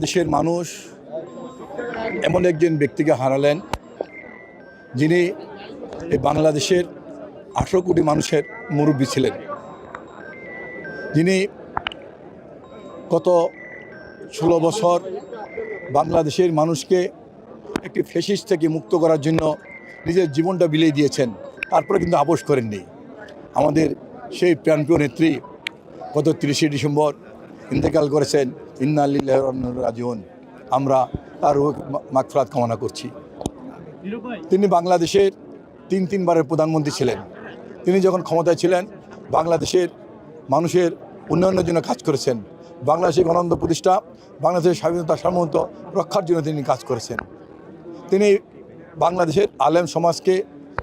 দেশের মানুষ এমন একজন ব্যক্তিকে হারালেন যিনি এই বাংলাদেশের 18 কোটি মানুষের মুরব্বী ছিলেন, যিনি গত 16 বছর বাংলাদেশের মানুষকে একটি ফ্যাসিস্ট থেকে মুক্ত করার জন্য নিজের জীবনটা বিলিয়ে দিয়েছেন। তারপরে কিন্তু আপোস করেননি। আমাদের সেই প্রাণপ্রিয় নেত্রী গত 30শে ডিসেম্বর ইন্তেকাল করেছেন। ইন্না লিল্লাহি ওয়া ইন্না ইলাইহি রাজিউন। আমরা তার মাগফিরাত কামনা করছি। তিনি বাংলাদেশের তিনবারের প্রধানমন্ত্রী ছিলেন। তিনি যখন ক্ষমতায় ছিলেন বাংলাদেশের মানুষের উন্নয়নের জন্য কাজ করেছেন। বাংলাদেশের গণতন্ত্র প্রতিষ্ঠা, বাংলাদেশের স্বাধীনতা সার্বভৌমত্ব রক্ষার জন্য তিনি কাজ করেছেন। তিনি বাংলাদেশের আলেম সমাজকে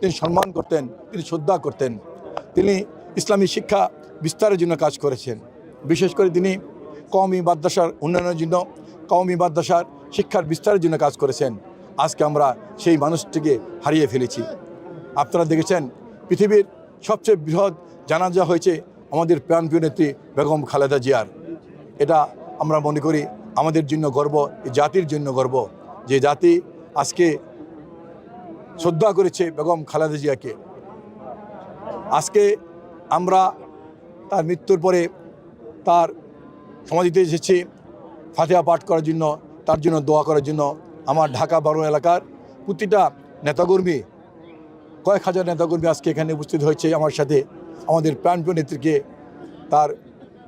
তিনি সম্মান করতেন, তিনি শ্রদ্ধা করতেন। তিনি ইসলামী শিক্ষা বিস্তারের জন্য কাজ করেছেন। বিশেষ করে তিনি কওমি মাদ্রাসার উন্নয়নের জন্য, কওমি মাদ্রাসার শিক্ষার বিস্তারের জন্য কাজ করেছেন। আজকে আমরা সেই মানুষটিকে হারিয়ে ফেলেছি। আপনারা দেখেছেন পৃথিবীর সবচেয়ে বৃহৎ জানাজা হয়েছে আমাদের প্রাণপ্রিয় নেত্রী বেগম খালেদা জিয়ার। এটা আমরা মনে করি আমাদের জন্য গর্ব, এই জাতির জন্য গর্ব, যে জাতি আজকে শ্রদ্ধা করেছে বেগম খালেদা জিয়াকে। আজকে আমরা তার মৃত্যুর পরে তার সমাধিতে এসেছি ফাতিহা পাঠ করার জন্য, তার জন্য দোয়া করার জন্য। আমার ঢাকা 12 এলাকার প্রতিটা নেতাকর্মী, কয়েক হাজার নেতাকর্মী আজকে এখানে উপস্থিত হয়েছে আমার সাথে আমাদের প্রাণপ্রিয় নেত্রীকে তার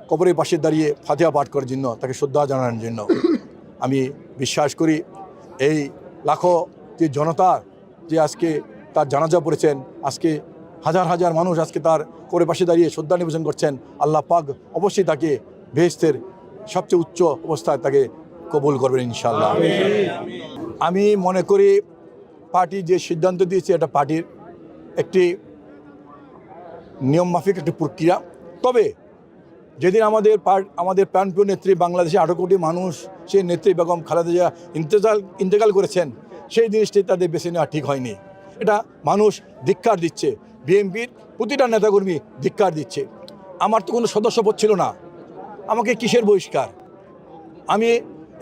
কবরের পাশে দাঁড়িয়ে ফাতিহা পাঠ করার জন্য, তাকে শ্রদ্ধা জানানোর জন্য। আমি বিশ্বাস করি এই লাখো যে জনতা যে আজকে তার জানাজা পড়েছেন, আজকে হাজার হাজার মানুষ আজকে তার কবরের পাশে দাঁড়িয়ে শ্রদ্ধা নিবেদন করছেন, আল্লাহ পাক অবশ্যই তাকে বেহেশতের সবচেয়ে উচ্চ অবস্থায় তাকে কবুল করবেন ইনশাআল্লাহ। আমি মনে করি পার্টি যে সিদ্ধান্ত দিয়েছে এটা পার্টির একটি নিয়মমাফিক একটি প্রক্রিয়া। তবে যেদিন আমাদের প্রাণপ্রিয় নেত্রী, বাংলাদেশে 18 কোটি মানুষ সেই নেত্রী বেগম খালেদা জিয়া ইন্তেকাল করেছেন, সেই জিনিসটি তাদের বেছে নেওয়া ঠিক হয়নি। এটা মানুষ ধিক্কার দিচ্ছে, বিএনপির প্রতিটা নেতাকর্মী ধিক্কার দিচ্ছে। আমার তো কোনো সদস্যপদ ছিল না, আমাকে কিসের বহিষ্কার? আমি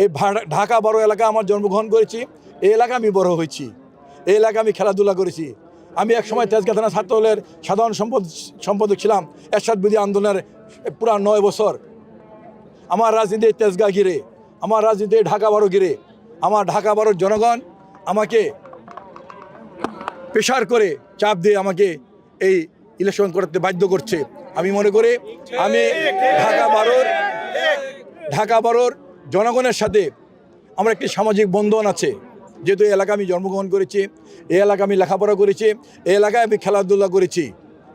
এই ঢাকা 12 এলাকা আমার জন্মগ্রহণ করেছি, এই এলাকা আমি বড় হয়েছি, এই এলাকা আমি খেলাধুলা করেছি। আমি একসময় তেজগাঁ থানা ছাত্রদলের সাধারণ সম্পাদক ছিলাম এরশাদ বিরোধী আন্দোলনের পুরা 9 বছর। আমার রাজনীতি তেজগাঁ ঘিরে, আমার রাজনীতি ঢাকা 12 ঘিরে। আমার ঢাকা 12 জনগণ আমাকে প্রেশার করে, চাপ দিয়ে আমাকে এই ইলেকশন করতে বাধ্য করছে। আমি মনে করি আমি ঢাকা 12 জনগণের সাথে আমার একটি সামাজিক বন্ধন আছে। যেহেতু এই এলাকা আমি জন্মগ্রহণ করেছি, এই এলাকা আমি লেখাপড়া করেছি, এই এলাকায় আমি খেলাধুলা করেছি,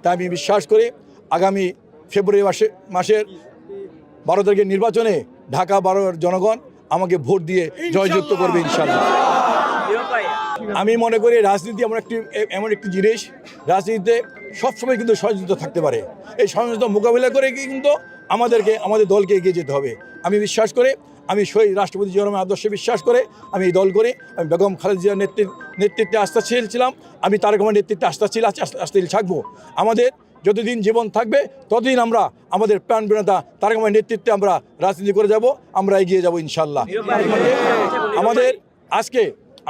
তাই আমি বিশ্বাস করি আগামী ফেব্রুয়ারি মাসের 12 তারিখের নির্বাচনে ঢাকা 12 জনগণ আমাকে ভোট দিয়ে জয়যুক্ত করবে ইনশাআল্লাহ। আমি মনে করি রাজনীতি এমন একটি জিনিস, রাজনীতিতে সবসময় কিন্তু ষড়যন্ত্র থাকতে পারে। এই ষড়যন্ত্র মোকাবিলা করে কিন্তু আমাদের দলকে এগিয়ে যেতে হবে। আমি বিশ্বাস করি, আমি শহীদ রাষ্ট্রপতি জিয়াউর রহমানের আদর্শে বিশ্বাস করে আমি এই দল করি। আমি বেগম খালেদা জিয়ার নেতৃত্বে আস্থাশীল ছিলাম, আমি তারেক রহমানের নেতৃত্বে আস্থাশীল থাকবো। আমাদের যতদিন জীবন থাকবে ততদিন আমরা আমাদের প্রাণপ্রিয় নেতা তারেক রহমানের নেতৃত্বে আমরা রাজনীতি করে যাব, আমরা এগিয়ে যাব ইনশাআল্লাহ।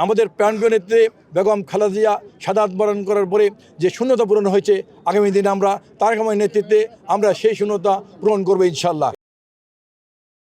আমাদের প্রাণপ্রিয় নেত্রী বেগম খালেদা জিয়া শাহাদাত বরণ করার পরে যে শূন্যতা পূরণ হয়েছে, আগামী দিনে আমরা তারেক রহমানের নেতৃত্বে আমরা সেই শূন্যতা পূরণ করবো ইনশাআল্লাহ।